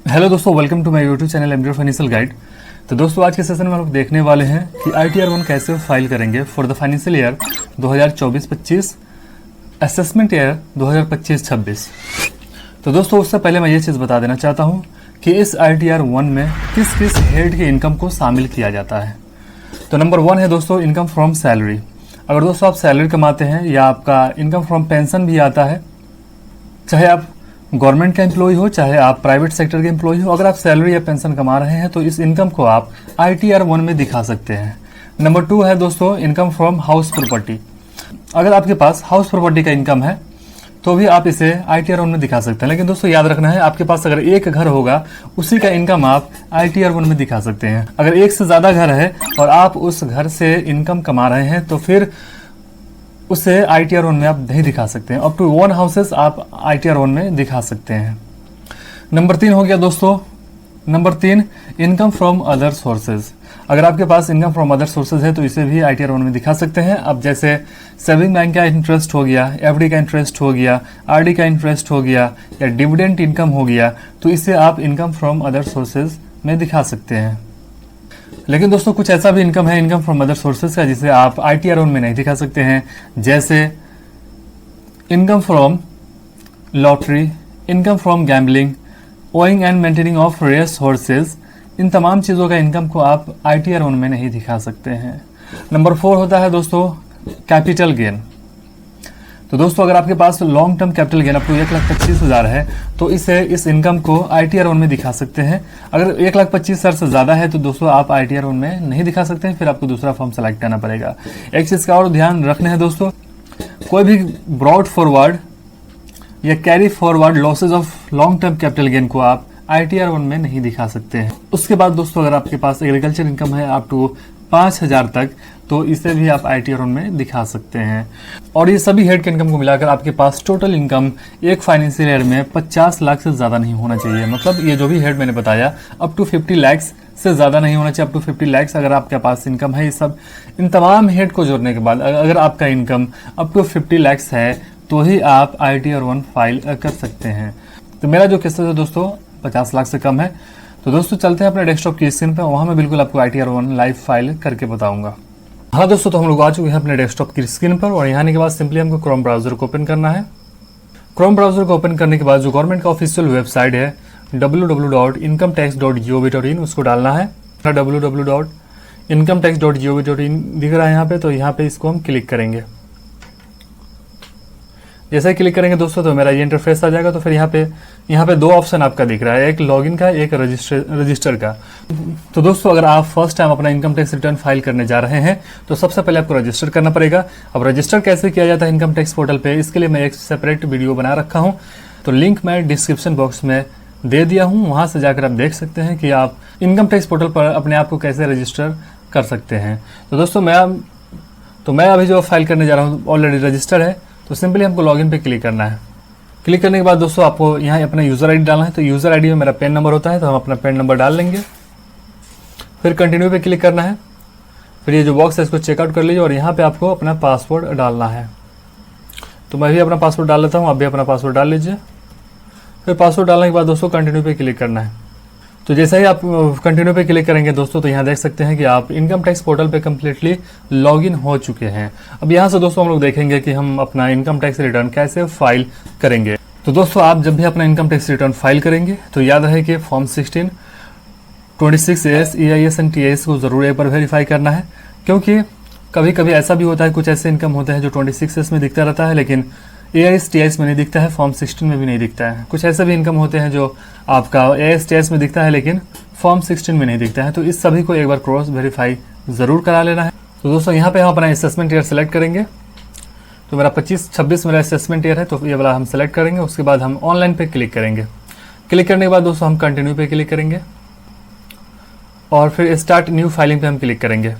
Hello दोस्तों, welcome to my YouTube channel MD financial guide. तो दोस्तों आज के सेशन में हम लोग देखने वाले हैं कि ITR 1 कैसे फाइल करेंगे for the financial year 2024-25, assessment year 2025-26। तो दोस्तों उससे पहले मैं ये चीज़ बता देना चाहता हूँ कि इस ITR 1 में किस किस हेड के इनकम को शामिल किया जाता है। तो नंबर 1 है दोस्तों इनकम फ्रॉम सैलरी। अगर दोस्तों आप सैलरी कमाते हैं या आपका इनकम फ्रॉम पेंशन भी आता है, चाहे आप गवर्नमेंट का एम्प्लॉय हो चाहे आप प्राइवेट सेक्टर के एम्प्लॉय हो, अगर आप सैलरी या पेंशन कमा रहे हैं तो इस इनकम को आप ITR 1 में दिखा सकते हैं। नंबर 2 है दोस्तों इनकम फ्रॉम हाउस प्रॉपर्टी। अगर आपके पास हाउस प्रॉपर्टी का इनकम है तो भी आप इसे ITR 1 में दिखा सकते हैं। लेकिन दोस्तों याद रखना है, आपके पास अगर एक घर होगा उसी का इनकम आप ITR 1 में दिखा सकते हैं। अगर एक से ज़्यादा घर है और आप उस घर से इनकम कमा रहे हैं तो फिर उसे ITR 1 में आप नहीं दिखा सकते हैं। अप टू 1 हाउसेस आप ITR 1 में दिखा सकते हैं। नंबर 3 हो गया दोस्तों, number 3 income from other sources. अगर आपके पास इनकम फ्रॉम अदर सोर्सेज है तो इसे भी ITR 1 में दिखा सकते हैं। अब जैसे सेविंग बैंक का इंटरेस्ट हो गया, FD का इंटरेस्ट हो गया, RD का इंटरेस्ट हो गया या डिविडेंड इनकम हो गया, तो इसे आप इनकम फ्रॉम अदर सोर्सेज में दिखा सकते हैं। लेकिन दोस्तों कुछ ऐसा भी इनकम है इनकम फ्रॉम अदर सोर्सेज का जिसे आप ITR 1 में नहीं दिखा सकते हैं, जैसे income from lottery, income from gambling, owing and maintaining of race horses. इन तमाम चीज़ों का इनकम को आप ITR 1 में नहीं दिखा सकते हैं। नंबर 4 होता है दोस्तों कैपिटल गेन। तो दोस्तों अगर आपके पास long term capital gain up to 1,25,000 है तो इस इनकम को ITR 1 में दिखा सकते हैं। अगर 1,25,000 से ज़्यादा है तो दोस्तों आप ITR 1 में नहीं दिखा सकते हैं, फिर आपको दूसरा फॉर्म सेलेक्ट करना पड़ेगा। एक चीज़ का और ध्यान रखना है दोस्तों, कोई भी ब्रॉड फॉरवर्ड या carry forward losses of long term capital gain को आप ITR 1 में नहीं दिखा सकते हैं। उसके बाद दोस्तों अगर आपके पास एग्रीकल्चर इनकम है अप टू 5,000 तक तो इसे भी आप ITR 1 में दिखा सकते हैं। और ये सभी हेड के इनकम को मिलाकर आपके पास टोटल इनकम एक फाइनेंशियल ईयर में 50 लाख से ज़्यादा नहीं होना चाहिए। मतलब ये जो भी हेड मैंने बताया अप टू 50 लाख से ज़्यादा नहीं होना चाहिए। अप टू 50 लाख अगर आपके पास इनकम है, ये सब इन तमाम हेड को जोड़ने के बाद अगर आपका इनकम अप टू 50 लाख है तो ही आप ITR 1 फाइल कर सकते हैं। तो मेरा जो केसेस है दोस्तों 50 लाख से कम है। तो दोस्तों चलते हैं अपने डेस्कटॉप की स्क्रीन पर, वहाँ मैं बिल्कुल आपको ITR 1 लाइव फाइल करके बताऊंगा। हाँ दोस्तों, तो हम लोग आ चुके हैं अपने डेस्कटॉप की स्क्रीन पर और यहाँ आने के बाद सिंपली हमको क्रोम ब्राउजर को ओपन करना है। क्रोम ब्राउजर को ओपन करने के बाद जो गवर्नमेंट का ऑफिशियल वेबसाइट है www.incometax.gov.in उसको डालना है। www.incometax.gov.in दिख रहा है यहाँ पे, तो यहाँ पे इसको हम क्लिक करेंगे। जैसे ही क्लिक करेंगे दोस्तों तो मेरा ये इंटरफेस आ जाएगा। तो फिर यहाँ पे दो ऑप्शन आपका दिख रहा है, एक लॉगिन का, एक रजिस्टर का। तो दोस्तों अगर आप फर्स्ट टाइम अपना इनकम टैक्स रिटर्न फाइल करने जा रहे हैं तो सबसे पहले आपको रजिस्टर करना पड़ेगा। अब रजिस्टर कैसे किया जाता है इनकम टैक्स पोर्टल पे, इसके लिए मैं एक सेपरेट वीडियो बना रखा हूँ, तो लिंक मैं डिस्क्रिप्शन बॉक्स में दे दिया हूँ, वहाँ से जाकर आप देख सकते हैं कि आप इनकम टैक्स पोर्टल पर अपने आप को कैसे रजिस्टर कर सकते हैं। तो दोस्तों मैं अभी जो फाइल करने जा रहा हूँ ऑलरेडी रजिस्टर है, तो सिंपली हमको लॉगिन पे क्लिक करना है। क्लिक करने के बाद दोस्तों आपको यहाँ अपना यूज़र ID डालना है। तो यूज़र ID में मेरा पैन नंबर होता है, तो हम अपना पैन नंबर डाल लेंगे। फिर कंटिन्यू पे क्लिक करना है। फिर ये जो बॉक्स है इसको चेकआउट कर लीजिए और यहाँ पे आपको अपना पासवर्ड डालना है। तो मैं भी अपना पासवर्ड डाल लेता हूँ, आप भी अपना पासवर्ड डाल लीजिए। फिर पासवर्ड डालने के बाद दोस्तों कंटिन्यू पे क्लिक करना है। तो जैसे ही आप कंटिन्यू पे क्लिक करेंगे दोस्तों तो यहाँ देख सकते हैं कि आप इनकम टैक्स पोर्टल पे कम्प्लीटली लॉगिन हो चुके हैं। अब यहाँ से दोस्तों हम लोग देखेंगे कि हम अपना इनकम टैक्स रिटर्न कैसे फाइल करेंगे। तो दोस्तों आप जब भी अपना इनकम टैक्स रिटर्न फाइल करेंगे तो याद रहे कि form 16, 26AS, EIS and TIS को ज़रूर एक बार वेरीफाई करना है, क्योंकि कभी कभी ऐसा भी होता है कुछ ऐसे इनकम होते हैं जो 26AS में दिखता रहता है लेकिन EIS TIS में नहीं दिखता है, फॉर्म 16 में भी नहीं दिखता है। कुछ ऐसे भी इनकम होते हैं जो आपका EIS TIS में दिखता है लेकिन फॉर्म 16 में नहीं दिखता है। तो इस सभी को एक बार क्रॉस वेरीफाई ज़रूर करा लेना है। तो दोस्तों यहाँ पे हम अपना असेसमेंट ईयर सेलेक्ट करेंगे। तो मेरा 25-26 मेरा असेसमेंट ईयर है, तो ये वाला हम सेलेक्ट करेंगे। उसके बाद हम ऑनलाइन पे क्लिक करेंगे। क्लिक करने के बाद दोस्तों हम कंटिन्यू पे क्लिक करेंगे और फिर स्टार्ट न्यू फाइलिंग पे हम क्लिक करेंगे।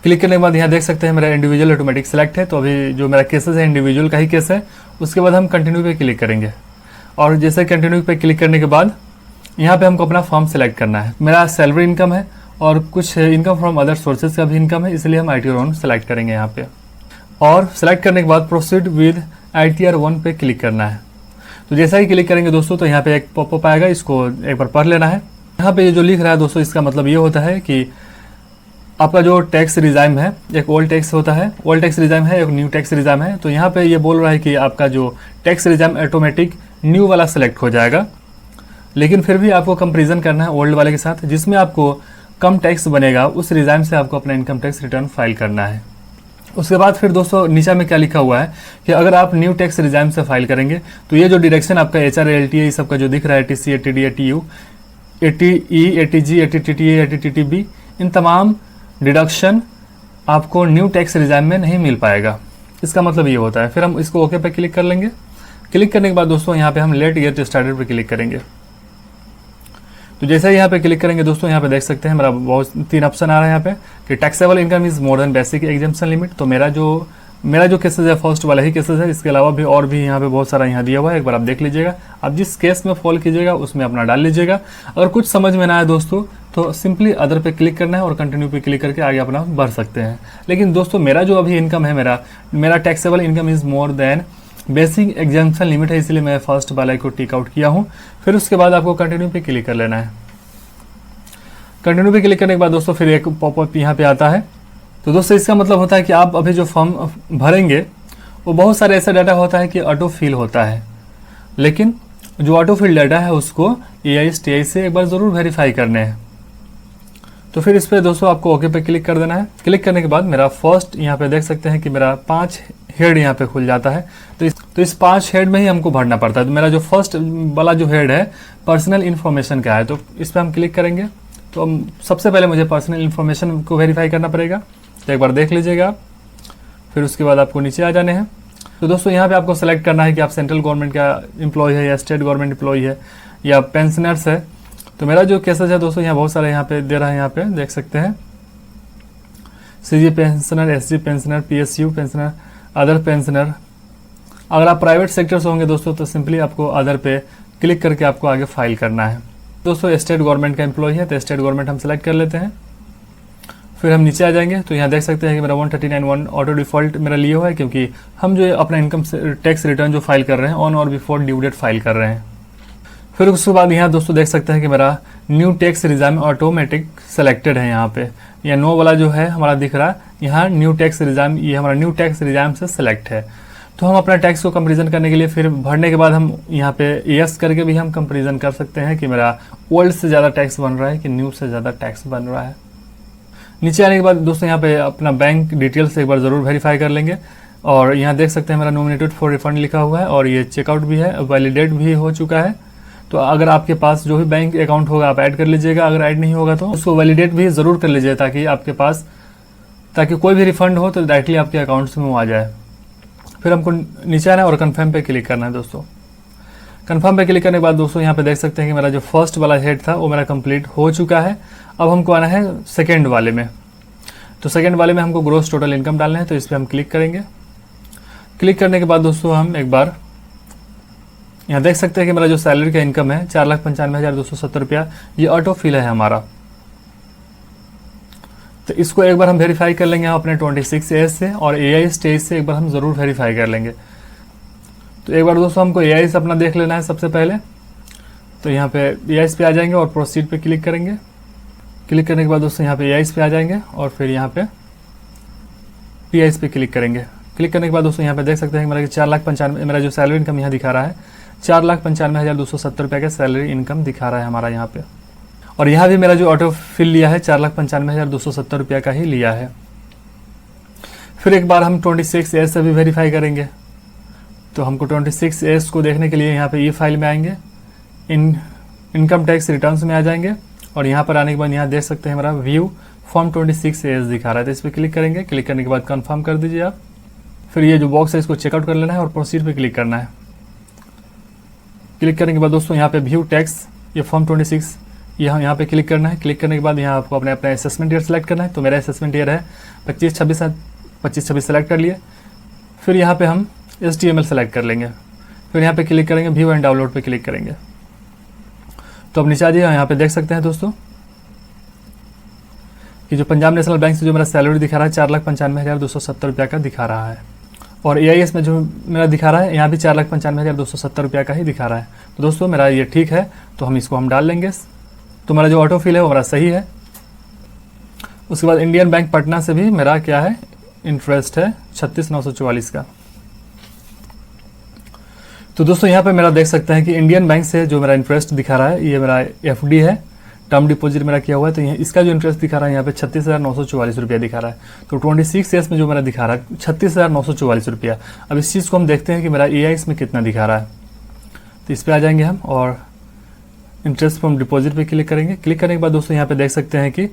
क्लिक करने के बाद यहाँ देख सकते हैं मेरा इंडिविजुअल ऑटोमेटिक सेलेक्ट है, तो अभी जो मेरा केसेस है इंडिविजुअल का ही केस है। उसके बाद हम कंटिन्यू पे क्लिक करेंगे और जैसे कंटिन्यू पे क्लिक करने के बाद यहाँ पे हमको अपना फॉर्म सेलेक्ट करना है। मेरा सैलरी इनकम है और कुछ इनकम फ्रॉम अदर सोर्सेज का भी इनकम है, इसलिए हम ITR 1 सेलेक्ट करेंगे यहाँ पे। और सेलेक्ट करने के बाद प्रोसीड विद ITR 1 पे क्लिक करना है। तो जैसा ही क्लिक करेंगे दोस्तों तो यहाँ पे एक पॉपअप आएगा, इसको एक बार पढ़ लेना है। यहाँ पे ये जो लिख रहा है दोस्तों, इसका मतलब ये होता है कि आपका जो टैक्स रिजाइम है, एक ओल्ड टैक्स होता है, ओल्ड टैक्स रिजाइम है, एक न्यू टैक्स रिजाइम है। तो यहाँ पे ये बोल रहा है कि आपका जो टैक्स रिजाइम ऑटोमेटिक न्यू वाला सेलेक्ट हो जाएगा, लेकिन फिर भी आपको कंपेरिजन करना है ओल्ड वाले के साथ, जिसमें आपको कम टैक्स बनेगा, उस रिजाइम से आपको अपना इनकम टैक्स रिटर्न फाइल करना है। उसके बाद फिर दोस्तों नीचे में क्या लिखा हुआ है कि अगर आप न्यू टैक्स रिजाइम से फाइल करेंगे तो ये जो डायरेक्शन आपका HR LTA सबका जो दिख रहा है, TC ATD ATU ATE ATG ATTTA ATTTB, इन तमाम डिडक्शन आपको न्यू टैक्स रिजाइम में नहीं मिल पाएगा। इसका मतलब ये होता है। फिर हम इसको ओके पे क्लिक कर लेंगे। क्लिक करने के बाद दोस्तों यहाँ पे हम लेट गेट स्टार्टेड पे क्लिक करेंगे। तो जैसे ही यहाँ पे क्लिक करेंगे दोस्तों, यहाँ पे देख सकते हैं मेरा बहुत 3 ऑप्शन आ रहा है यहाँ पे कि taxable income is more than basic exemption limit. तो मेरा जो केसेस है फर्स्ट वाला ही केसेस है, इसके अलावा भी और भी यहाँ पे बहुत सारा यहाँ दिया हुआ है, एक बार आप देख लीजिएगा। आप जिस केस में फॉल कीजिएगा उसमें अपना डाल लीजिएगा। अगर कुछ समझ में ना आए दोस्तों तो सिंपली अदर पे क्लिक करना है और कंटिन्यू पे क्लिक करके आगे अपना बढ़ सकते हैं। लेकिन दोस्तों मेरा जो अभी इनकम है, मेरा taxable income is more than basic exemption limit है, इसलिए मैं फर्स्ट वाला को टिक आउट किया हूँ। फिर उसके बाद आपको कंटिन्यू पे क्लिक कर लेना है। कंटिन्यू पे क्लिक करने के बाद दोस्तों फिर एक पॉपअप यहाँ पे आता है। तो दोस्तों इसका मतलब होता है कि आप अभी जो फॉर्म भरेंगे वो बहुत सारे ऐसा डाटा होता है कि ऑटो फिल होता है, लेकिन जो ऑटो फिल डाटा है उसको AIS-TI से एक बार ज़रूर वेरीफाई करने हैं। तो फिर इस पर दोस्तों आपको ओके पे क्लिक कर देना है। क्लिक करने के बाद मेरा फर्स्ट यहाँ पे देख सकते हैं कि मेरा 5 हेड यहाँ पे खुल जाता है। तो इस 5 हेड में ही हमको भरना पड़ता है। तो मेरा जो फर्स्ट वाला जो हेड है पर्सनल इन्फॉर्मेशन का है, तो इस पर हम क्लिक करेंगे। तो सबसे पहले मुझे पर्सनल इन्फॉर्मेशन को वेरीफाई करना पड़ेगा, तो एक बार देख लीजिएगा आप। फिर उसके बाद आपको नीचे आ जाने हैं। तो दोस्तों यहाँ पे आपको सेलेक्ट करना है कि आप सेंट्रल गवर्नमेंट का एम्प्लॉय है या स्टेट गवर्नमेंट एम्प्लॉय है या पेंशनर्स है। तो मेरा जो केसेस है दोस्तों यहाँ बहुत सारे यहाँ पे दे रहा है, यहाँ पे देख सकते हैं CG pensioner, SG pensioner, PSU pensioner, other pensioner. अगर आप प्राइवेट सेक्टर से होंगे दोस्तों तो सिंपली आपको अदर पे क्लिक करके आपको आगे फाइल करना है। दोस्तों स्टेट गवर्नमेंट का एम्प्लॉय है तो स्टेट गवर्नमेंट हम सेलेक्ट कर लेते हैं। फिर हम नीचे आ जाएंगे तो यहाँ देख सकते हैं कि मेरा 139(1) ऑटो डिफॉल्ट मेरा लिए हुआ है, क्योंकि हम जो अपना इनकम टैक्स रिटर्न जो फाइल कर रहे हैं ऑन और बिफोर ड्यू डेट फाइल कर रहे हैं। फिर उसके बाद यहाँ दोस्तों देख सकते हैं कि मेरा new tax regime automatic selected है। यहाँ पे या नो वाला जो है हमारा दिख रहा है, यहाँ न्यू टैक्स रिजाइम, ये हमारा न्यू टैक्स रिजाइम से सेलेक्ट है। तो हम अपना टैक्स को कंपेरिजन करने के लिए फिर भरने के बाद हम यहाँ पे यस करके भी हम कंपेरिजन कर सकते हैं कि मेरा ओल्ड से ज़्यादा टैक्स बन रहा है कि न्यू से ज़्यादा टैक्स बन रहा है। नीचे आने के बाद दोस्तों यहाँ पे अपना बैंक डिटेल्स एक बार ज़रूर वेरीफाई कर लेंगे। और यहाँ देख सकते हैं मेरा नॉमिनेटेड फॉर रिफंड लिखा हुआ है और ये चेकआउट भी है, वैलिडेट भी हो चुका है। तो अगर आपके पास जो भी बैंक अकाउंट होगा आप ऐड कर लीजिएगा, अगर ऐड नहीं होगा तो उसको वैलिडेट भी ज़रूर कर लीजिए ताकि आपके पास, ताकि कोई भी रिफंड हो तो डायरेक्टली आपके अकाउंट्स में वो आ जाए। फिर हमको नीचे आना है और कन्फर्म पे क्लिक करना है दोस्तों। कन्फर्म पे क्लिक करने के बाद दोस्तों यहाँ पे देख सकते हैं कि मेरा जो फर्स्ट वाला हेड था वो मेरा कंप्लीट हो चुका है। अब हमको आना है सेकेंड वाले में। तो सेकेंड वाले में हमको ग्रोस टोटल इनकम डालना है, तो इस पर हम क्लिक करेंगे। क्लिक करने के बाद दोस्तों हम एक बार यहाँ देख सकते हैं कि मेरा जो सैलरी का इनकम है 4,95,270 रुपया, ये ऑटो फिल है हमारा। तो इसको एक बार हम वेरीफाई कर लेंगे अपने 26A से और AIS-TI से एक बार हम ज़रूर वेरीफाई कर लेंगे। तो एक बार दोस्तों हमको AIS अपना देख लेना है सबसे पहले। तो यहाँ पे AIS पे आ जाएंगे और प्रोसीड पे क्लिक करेंगे। क्लिक करने के बाद दोस्तों यहाँ पे AIS पे आ जाएंगे और फिर यहाँ पे PIS पे क्लिक करेंगे। क्लिक करने के बाद दोस्तों यहाँ पे देख सकते हैं कि मेरा 4,95,000 मेरा जो सैलरी इनकम यहाँ दिखा रहा है 4,95,270 रुपये का सैलरी इनकम दिखा रहा है हमारा यहाँ पे। और यहाँ भी मेरा जो ऑटो फिल लिया है 4,95,270 रुपये का ही लिया है। फिर एक बार हम 26A से भी वेरीफाई करेंगे। तो हमको 26A को देखने के लिए यहाँ पे फाइल में आएंगे, इनकम टैक्स रिटर्न्स में आ जाएंगे और यहाँ पर आने के बाद यहाँ देख सकते हैं मेरा व्यू फॉर्म 26A दिखा रहा है। तो इस पर क्लिक करेंगे। क्लिक करने के बाद कन्फर्म कर दीजिए आप। फिर ये जो बॉक्स है इसको चेकआउट कर लेना है और प्रोसीड पे क्लिक करना है। क्लिक करने के बाद दोस्तों यहाँ पे व्यू टैक्स ये फॉर्म 26 यहाँ पे क्लिक करना है। क्लिक करने के बाद यहाँ आपको अपना असेसमेंट ईयर सेलेक्ट करना है। तो मेरा असेसमेंट ईयर है 25-26 सेलेक्ट कर लिए। फिर यहाँ पे हम HTML सेलेक्ट कर लेंगे। फिर यहाँ पे क्लिक करेंगे, व्यू एंड डाउनलोड पे क्लिक करेंगे। तो अब नीचे आ जाइए, यहाँ पे देख सकते हैं दोस्तों कि जो पंजाब नेशनल बैंक से जो मेरा सैलरी दिखा रहा है 4,95,270 रुपये का दिखा रहा है। और AIS में जो मेरा दिखा रहा है यहाँ भी 4,95,270 रुपया का ही दिखा रहा है। तो दोस्तों मेरा ये ठीक है, तो हम इसको डाल लेंगे। तो मेरा जो ऑटो फिल है वो मेरा सही है। उसके बाद इंडियन बैंक पटना से भी मेरा क्या है, इंटरेस्ट है 36,944 का। तो दोस्तों यहाँ पे मेरा देख सकते हैं कि इंडियन बैंक से जो मेरा इंटरेस्ट दिखा रहा है, ये मेरा FD है, टर्म डिपॉजिट मेरा किया हुआ है। तो ये इसका जो इंटरेस्ट दिखा रहा है यहाँ पे 36,944 रुपया दिखा रहा है। तो 26 ईयर्स में जो मेरा दिखा रहा है 36,944 रुपया। अब इस चीज़ को हम देखते हैं कि मेरा AIS में कितना दिखा रहा है। तो इस पर आ जाएंगे हम और इंटरेस्ट फ्रॉम डिपॉजिट पे क्लिक करेंगे। क्लिक करने के बाद दोस्तों यहाँ पे देख सकते हैं कि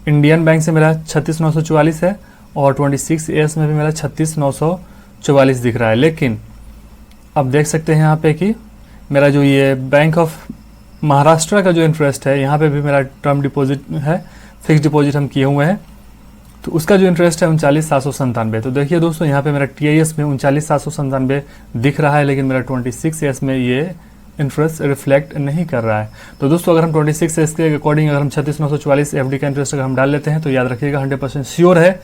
इंडियन बैंक से मेरा 36,944 है और 26 ईयर्स में भी मेरा 36,944 दिख रहा है। लेकिन अब देख सकते हैं यहाँ पे कि मेरा जो ये बैंक ऑफ महाराष्ट्र का जो इंटरेस्ट है, यहाँ पे भी मेरा टर्म डिपॉजिट है, फिक्स डिपॉजिट हम किए हुए हैं। तो उसका जो इंटरेस्ट है 39,797। तो देखिए दोस्तों यहाँ पे मेरा TIS में 39,797 दिख रहा है, लेकिन मेरा 26 ईयर्स में ये इंटरेस्ट रिफ्लेक्ट नहीं कर रहा है। तो दोस्तों अगर हम 26 ईयर्स के अकॉर्डिंग अगर हम 36,944 FD का इंटरेस्ट अगर हम डाल लेते हैं तो याद रखिएगा 100% श्योर है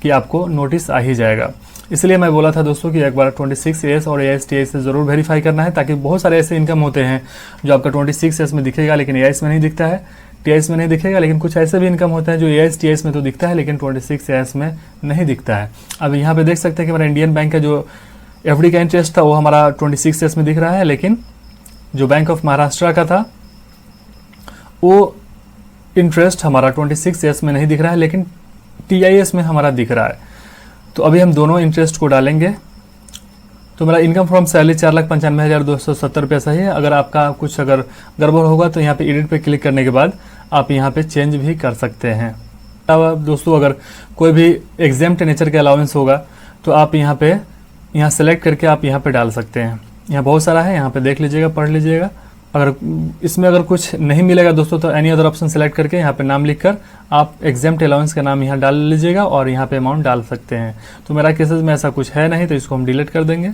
कि आपको नोटिस आ ही जाएगा। इसलिए मैं बोला था दोस्तों कि एक बार 26 ईयर्स और AIS TIS से ज़रूर वेरीफाई करना है, ताकि बहुत सारे ऐसे इनकम होते हैं जो आपका 26 ईयर्स में दिखेगा लेकिन AIS में नहीं दिखता है, TIS में नहीं दिखेगा। लेकिन कुछ ऐसे भी इनकम होते हैं जो AIS TIS में तो दिखता है लेकिन 26 ईयर्स में नहीं दिखता है। अब यहाँ पे देख सकते हैं कि हमारा इंडियन बैंक का जो FD का इंटरेस्ट था वो हमारा 26 ईयर्स में दिख रहा है, लेकिन जो बैंक ऑफ महाराष्ट्र का था वो इंटरेस्ट हमारा 26 ईयर्स में नहीं दिख रहा है, लेकिन TIS में हमारा दिख रहा है। तो अभी हम दोनों इंटरेस्ट को डालेंगे। तो मेरा इनकम फ्रॉम सैलरी 4,95,270 रुपया सही है। अगर आपका कुछ अगर गड़बड़ होगा तो यहाँ पे एडिट पे क्लिक करने के बाद आप यहाँ पे चेंज भी कर सकते हैं। अब दोस्तों अगर कोई भी एग्जेम्प्ट नेचर का अलाउंस होगा तो आप यहाँ सेलेक्ट करके आप यहाँ पे डाल सकते हैं। यहाँ बहुत सारा है, यहाँ पे देख लीजिएगा, पढ़ लीजिएगा। अगर इसमें अगर कुछ नहीं मिलेगा दोस्तों तो एनी अदर ऑप्शन सेलेक्ट करके यहाँ पे नाम लिखकर आप एग्जेम्प्ट अलाउंस का नाम यहाँ डाल लीजिएगा और यहाँ पे अमाउंट डाल सकते हैं। तो मेरा केसेस में ऐसा कुछ है नहीं, तो इसको हम डिलीट कर देंगे।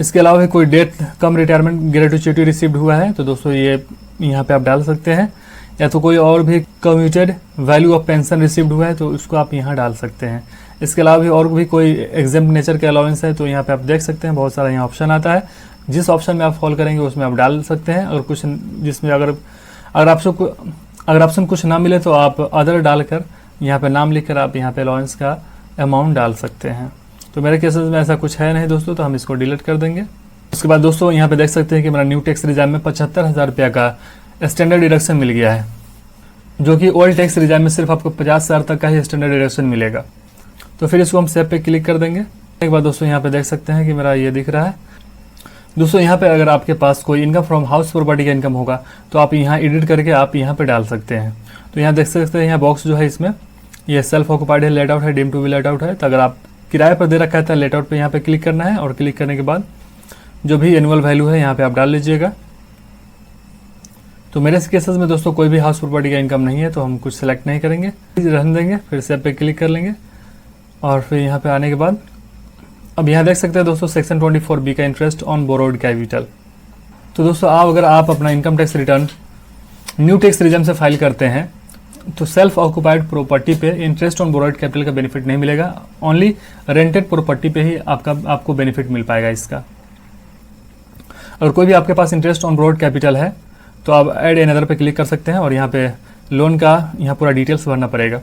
इसके अलावा भी कोई डेट कम रिटायरमेंट ग्रेट्युटी रिसीव्ड हुआ है तो दोस्तों ये यहाँ पे आप डाल सकते हैं, या तो कोई और भी commuted value of pension received हुआ है तो उसको आप यहाँ डाल सकते हैं। इसके अलावा भी और भी कोई एग्जेम्प्ट नेचर के अलाउंस है तो यहाँ पे आप देख सकते हैं बहुत सारा यहाँ ऑप्शन आता है। जिस ऑप्शन में आप फॉलो करेंगे उसमें आप डाल सकते हैं। अगर कुछ जिसमें अगर ऑप्शन कुछ ना मिले तो आप अदर डालकर यहाँ पे नाम लिखकर आप यहाँ पे अलाउंस का अमाउंट डाल सकते हैं। तो मेरे केसेस में ऐसा कुछ है नहीं दोस्तों, तो हम इसको डिलीट कर देंगे। उसके बाद दोस्तों यहाँ पे देख सकते हैं कि मेरा न्यू टैक्स रिजाइम में 75,000 रुपया का स्टैंडर्ड डिडक्शन मिल गया है, जो कि ओल्ड टैक्स रिजाइम में सिर्फ आपको 50,000 तक का ही स्टैंडर्ड डिडक्शन मिलेगा। तो फिर इसको हम सेव पे क्लिक कर देंगे। एक बार दोस्तों यहाँ पे देख सकते हैं कि मेरा ये दिख रहा है। दोस्तों यहाँ पे अगर आपके पास कोई इनकम फ्रॉम हाउस प्रॉपर्टी का इनकम होगा तो आप यहाँ एडिट करके आप यहाँ पे डाल सकते हैं। तो यहाँ देख सकते हैं यहाँ बॉक्स जो है इसमें ये सेल्फ ऑक्युपाइड है, लेट आउट है, deem to be let out है। तो अगर आप किराए पर दे रखा है तो लेट आउट पे यहाँ पे क्लिक करना है और क्लिक करने के बाद जो भी एनुअल वैल्यू है यहाँ पे आप डाल लीजिएगा। तो मेरे केसेस में दोस्तों कोई भी हाउस प्रॉपर्टी का इनकम नहीं है तो हम कुछ सेलेक्ट नहीं करेंगे, रहने देंगे। फिर सेव पे क्लिक कर लेंगे और फिर यहाँ पे आने के बाद अब यहाँ देख सकते हैं दोस्तों सेक्शन 24B का इंटरेस्ट ऑन बोरोड कैपिटल। तो दोस्तों अगर आप अपना income tax return new tax regime से फाइल करते हैं तो सेल्फ ऑक्युपाइड प्रॉपर्टी पे इंटरेस्ट ऑन बोरोड कैपिटल का बेनिफिट नहीं मिलेगा, ओनली रेंटेड प्रॉपर्टी पे ही आपको बेनिफिट मिल पाएगा इसका। अगर कोई भी आपके पास इंटरेस्ट ऑन बोरोड कैपिटल है तो आप ऐड एनदर पे क्लिक कर सकते हैं और यहाँ पे लोन का यहाँ पूरा डिटेल्स भरना पड़ेगा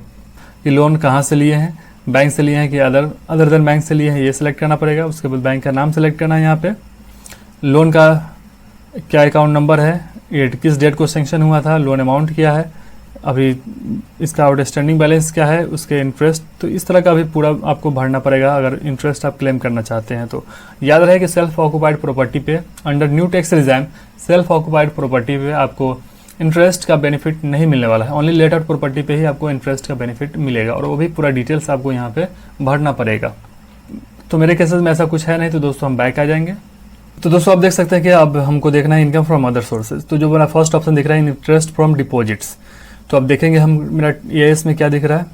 कि लोन कहाँ से लिए हैं, बैंक से लिए हैं कि अदर देन बैंक से लिए हैं, ये सिलेक्ट करना पड़ेगा। उसके बाद बैंक का नाम सेलेक्ट करना है, यहाँ पे लोन का क्या अकाउंट नंबर है, ये किस डेट को सेंक्शन हुआ था, लोन अमाउंट क्या है, अभी इसका आउटस्टैंडिंग बैलेंस क्या है, उसके इंटरेस्ट, तो इस तरह का भी पूरा आपको भरना पड़ेगा अगर इंटरेस्ट आप क्लेम करना चाहते हैं। तो याद रहे कि सेल्फ ऑक्युपाइड प्रॉपर्टी पे under new tax regime self occupied property पे आपको इंटरेस्ट का बेनिफिट नहीं मिलने वाला है, ओनली लेट आउट प्रॉपर्टी पे ही आपको इंटरेस्ट का बेनिफिट मिलेगा और वो भी पूरा डिटेल्स आपको यहाँ पे भरना पड़ेगा। तो मेरे केसेस में ऐसा कुछ है नहीं, तो दोस्तों हम बैक आ जाएंगे। तो दोस्तों आप देख सकते हैं कि अब हमको देखना है इनकम फ्रॉम अदर सोर्सेज। तो जो मेरा फर्स्ट ऑप्शन दिख रहा है इंटरेस्ट फ्रॉम डिपॉजिट्स, तो अब देखेंगे हम मेरा AIS में क्या दिख रहा है।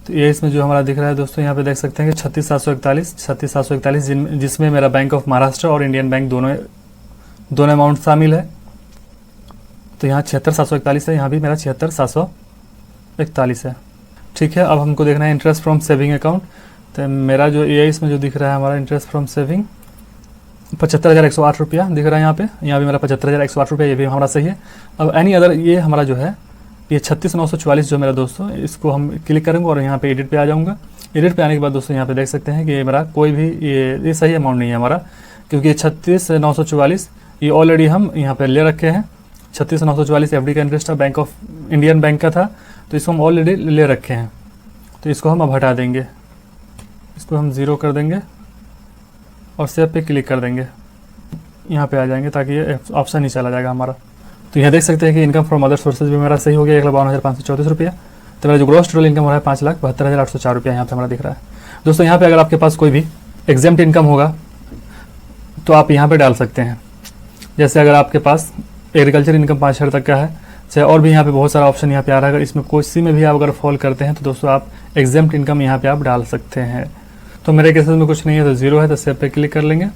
तो AIS में जो हमारा दिख रहा है दोस्तों यहाँ पे देख सकते हैं कि 36,741 जिसमें मेरा बैंक ऑफ महाराष्ट्र और इंडियन बैंक दोनों अमाउंट शामिल है। तो यहाँ 76,741 है, यहाँ भी मेरा 76,741 है। ठीक है, अब हमको देखना है इंटरेस्ट फ्रॉम सेविंग अकाउंट। तो मेरा जो ये इसमें जो दिख रहा है हमारा इंटरेस्ट फ्रॉम सेविंग 75,108 रुपया दिख रहा है यहाँ पे मेरा 75,108 रुपया, ये भी हमारा सही है। अब एनी अदर ये हमारा जो है ये 36,944 जो मेरा दोस्तों, इसको हम क्लिक करेंगे और यहाँ पे एडिट पे आ जाऊँगा। एडिट पे आने के बाद दोस्तों यहाँ पे देख सकते हैं कि ये मेरा कोई भी ये सही अमाउंट नहीं है हमारा, क्योंकि ये 36,944 ये ऑलरेडी हम यहाँ पे ले रखे हैं। 36,944 एफडी का इंटरेस्ट था, बैंक ऑफ इंडियन बैंक का था, तो इसको हम ऑलरेडी ले रखे हैं। तो इसको हम अब हटा देंगे, इसको हम 0 कर देंगे और सेव पे क्लिक कर देंगे। यहाँ पे आ जाएंगे ताकि ये ऑप्शन ही चला जाएगा हमारा। तो यहाँ देख सकते हैं कि इनकम फ्रॉम अदर सोर्सेज भी मेरा सही हो गया 1,52,534 रुपया। तो मेरा जो ग्रॉस टोटल इनकम हो रहा है 5,72,804 रुपया यहाँ पे हमारा दिख रहा है। दोस्तों यहाँ पे अगर आपके पास कोई भी एग्जाम्प्ट इनकम होगा तो आप यहाँ पे डाल सकते हैं। जैसे अगर आपके पास एग्रीकल्चर इनकम 5,000 तक का है, चाहे और भी यहाँ पे बहुत सारा ऑप्शन यहाँ पे आ रहा है। अगर इसमें किसी में भी आप अगर फॉल करते हैं तो दोस्तों आप एग्जाम्प्ट इनकम यहाँ पे आप डाल सकते हैं। तो मेरे केसेस में कुछ नहीं है तो 0 है, तो सेव पे क्लिक कर लेंगे।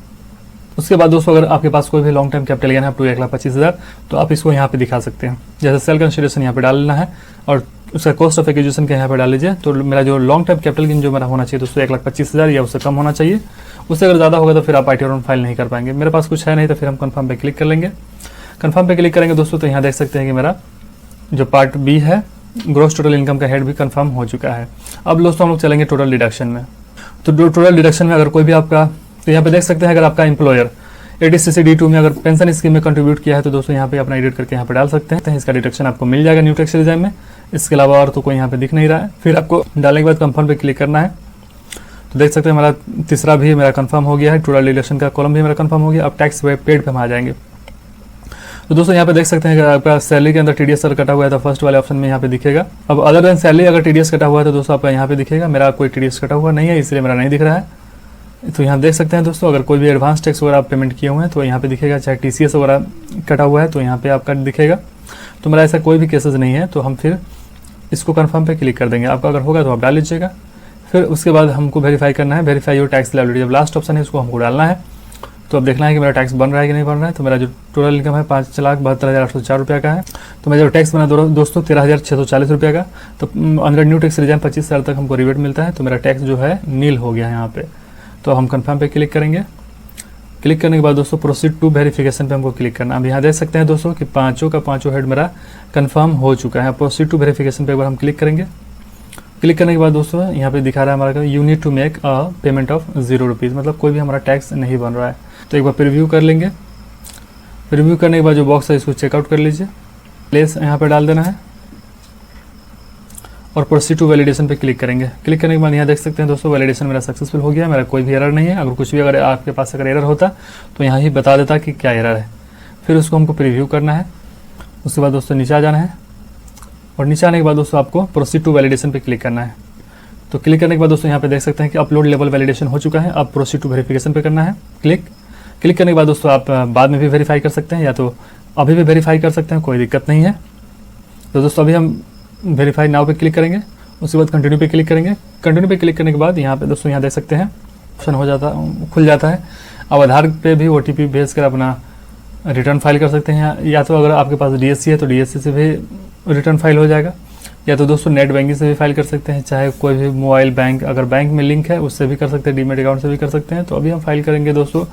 उसके बाद दोस्तों अगर आपके पास कोई भी लॉन्ग टर्म कैपिटल गेन है अप टू 1,25,000 तो आप इसको यहाँ पे दिखा सकते हैं। जैसे सेल कंसिडरेशन यहाँ पे डाल लेना है और उसका कॉस्ट ऑफ एक्विजिशन का यहाँ पे डाल लीजिए। तो मेरा जो लॉन्ग टर्म कैपिटल गेन जो मेरा होना चाहिए दोस्तों 1,25,000 या उससे कम होना चाहिए। उससे अगर ज़्यादा होगा तो फिर आप ITR फाइल नहीं कर पाएंगे। मेरे पास कुछ है नहीं तो फिर हम कन्फर्म पे क्लिक कर लेंगे। कन्फर्म पे क्लिक करेंगे दोस्तों तो यहाँ देख सकते हैं कि मेरा जो पार्ट बी है ग्रॉस टोटल इनकम का हेड भी कन्फर्म हो चुका है। अब दोस्तों हम लोग चलेंगे टोटल डिडक्शन में। तो टोटल डिडक्शन में अगर कोई भी आपका, तो यहाँ पे देख सकते हैं अगर आपका एम्प्लॉयर ADCC-D2 में अगर पेंशन स्कीम में कंट्रीब्यूट किया है तो दोस्तों यहाँ पे अपना एडिट करके यहाँ पे डाल सकते हैं। इसका डिडक्शन आपको मिल जाएगा न्यू टैक्स रिजाइम में। इसके अलावा और तो कोई यहाँ पे दिख नहीं रहा है। फिर आपको डालने के बाद कंफर्म पे क्लिक करना है। तो देख सकते हैं हमारा तीसरा भी मेरा कंफर्म हो गया है, टोटल डिडक्शन का कॉलम भी मेरा कंफर्म हो गया। अब टैक्स वेब पेड पे हम आ जाएंगे। तो दोस्तों यहाँ पे देख सकते हैं कि आपका सैलरी के अंदर TDS सर कटा हुआ है तो फर्स्ट वाले ऑप्शन में यहाँ पे दिखेगा। अब अदर देन सैलरी अगर TDS कटा हुआ है तो दोस्तों आपका यहाँ पे दिखेगा। मेरा कोई TDS कटा हुआ नहीं है इसलिए मेरा नहीं दिख रहा है। तो यहाँ देख सकते हैं दोस्तों अगर कोई भी एडवांस टैक्स वगैरह आप पेमेंट किए हुए हैं तो यहाँ पे दिखेगा, चाहे TCS वगैरह कटा हुआ है तो यहाँ पे आपका दिखेगा। तो मेरा ऐसा कोई भी केसेस नहीं है तो हम फिर इसको कन्फर्म पे क्लिक कर देंगे। आपका अगर होगा तो आप डाल लीजिएगा। फिर उसके बाद हमको वेरीफाई करना है, वेरीफाई योर टैक्स लायबिलिटी। जब लास्ट ऑप्शन है उसको हमको डालना है। तो अब देखना है कि मेरा टैक्स बन रहा है कि नहीं बन रहा है। तो मेरा जो टोटल इनकम है 5,72,804 रुपया का है। तो मेरा जो टैक्स बना दोस्तों 13,640 रुपया का। तो अंडर न्यू टैक्स रिजाइम 25 साल तक हमको रिबेट मिलता है। तो मेरा टैक्स जो है नील हो गया है यहाँ पे। तो हम कंफर्म पे क्लिक करेंगे। क्लिक करने के बाद दोस्तों प्रोसीड टू वेरिफिकेशन पे हमको क्लिक करना है। अब यहाँ देख सकते हैं दोस्तों कि पाँचों का पाँचों हेड मेरा कंफर्म हो चुका है। प्रोसीड टू वेरिफिकेशन पे एक बार हम क्लिक करेंगे। क्लिक करने के बाद दोस्तों यहाँ पे दिखा रहा है हमारा you need to make a payment of 0 rupees, मतलब कोई भी हमारा टैक्स नहीं बन रहा है। तो एक बार प्रीव्यू कर लेंगे। प्रीव्यू करने के बाद जो बॉक्स है इसको चेकआउट कर लीजिए, प्लेस यहाँ पे डाल देना है और प्रोसीड टू वैलिडेशन पे क्लिक करेंगे। क्लिक करने के बाद यहाँ देख सकते हैं दोस्तों वैलिडेशन मेरा सक्सेसफुल हो गया। मेरा कोई भी एरर नहीं है। अगर कुछ भी अगर आपके पास अगर एरर होता तो यहाँ ही बता देता कि क्या एरर है। फिर उसको हमको प्रीव्यू करना है। उसके बाद दोस्तों नीचे आ जाना है और नीचे आने के बाद दोस्तों आपको प्रोसीड टू वैलिडेशन पे क्लिक करना है। तो क्लिक करने के बाद दोस्तों यहाँ पे देख सकते हैं कि अपलोड लेवल वैलिडेशन हो चुका है। अब प्रोसीड टू वेरिफिकेशन पे करना है क्लिक। क्लिक करने के बाद दोस्तों आप बाद में भी वेरीफाई कर सकते हैं या तो अभी भी वेरीफाई कर सकते हैं, कोई दिक्कत नहीं है। तो दोस्तों अभी हम वेरीफाई नाउ पे क्लिक करेंगे। उसके बाद कंटिन्यू पे क्लिक करेंगे। कंटिन्यू पे क्लिक करने के बाद यहाँ पे दोस्तों यहाँ देख सकते हैं ऑप्शन हो जाता खुल जाता है। अब आधार पे भी OTP भेज कर अपना रिटर्न फाइल कर सकते हैं, या तो अगर आपके पास DSC है तो DSC से भी रिटर्न फाइल हो जाएगा, या तो दोस्तों नेट बैंकिंग से भी फाइल कर सकते हैं, चाहे कोई भी मोबाइल बैंक अगर बैंक में लिंक है उससे भी कर सकते हैं, डीमेट अकाउंट से भी कर सकते हैं। तो अभी हम फाइल करेंगे दोस्तों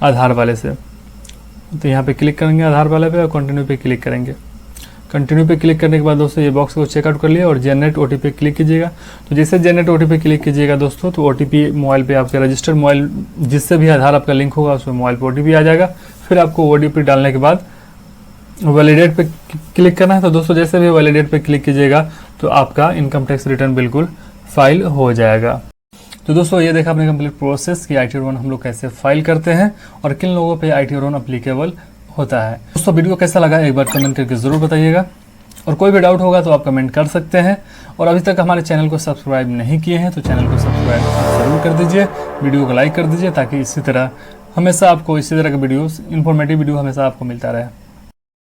आधार वाले से। तो यहाँ पे क्लिक करेंगे आधार वाले पे और कंटिन्यू पे क्लिक करेंगे। कंटिन्यू पे क्लिक करने के बाद दोस्तों ये बॉक्स को चेकआउट कर लिया और जनरेट OTP पे क्लिक कीजिएगा। तो जैसे जनरेट OTP पे क्लिक कीजिएगा दोस्तों तो OTP मोबाइल पे आपके रजिस्टर्ड मोबाइल जिससे भी आधार आपका लिंक होगा उसमें मोबाइल पे OTP आ जाएगा। फिर आपको OTP डालने के बाद वैलिडेट पे क्लिक करना है। तो दोस्तों जैसे भी वैलिडेट पे क्लिक कीजिएगा तो आपका इनकम टैक्स रिटर्न बिल्कुल फाइल हो जाएगा। तो दोस्तों ये देखा आपने कंप्लीट प्रोसेस कि ITR हम लोग कैसे फाइल करते हैं और किन लोगों पे ITR अप्लीकेबल होता है। दोस्तों वीडियो कैसा लगा एक बार कमेंट करके ज़रूर बताइएगा और कोई भी डाउट होगा तो आप कमेंट कर सकते हैं। और अभी तक हमारे चैनल को सब्सक्राइब नहीं किए हैं तो चैनल को सब्सक्राइब ज़रूर कर दीजिए, वीडियो को लाइक कर दीजिए ताकि इसी तरह हमेशा आपको इसी तरह के वीडियोस इन्फॉर्मेटिव वीडियो हमेशा आपको मिलता रहे।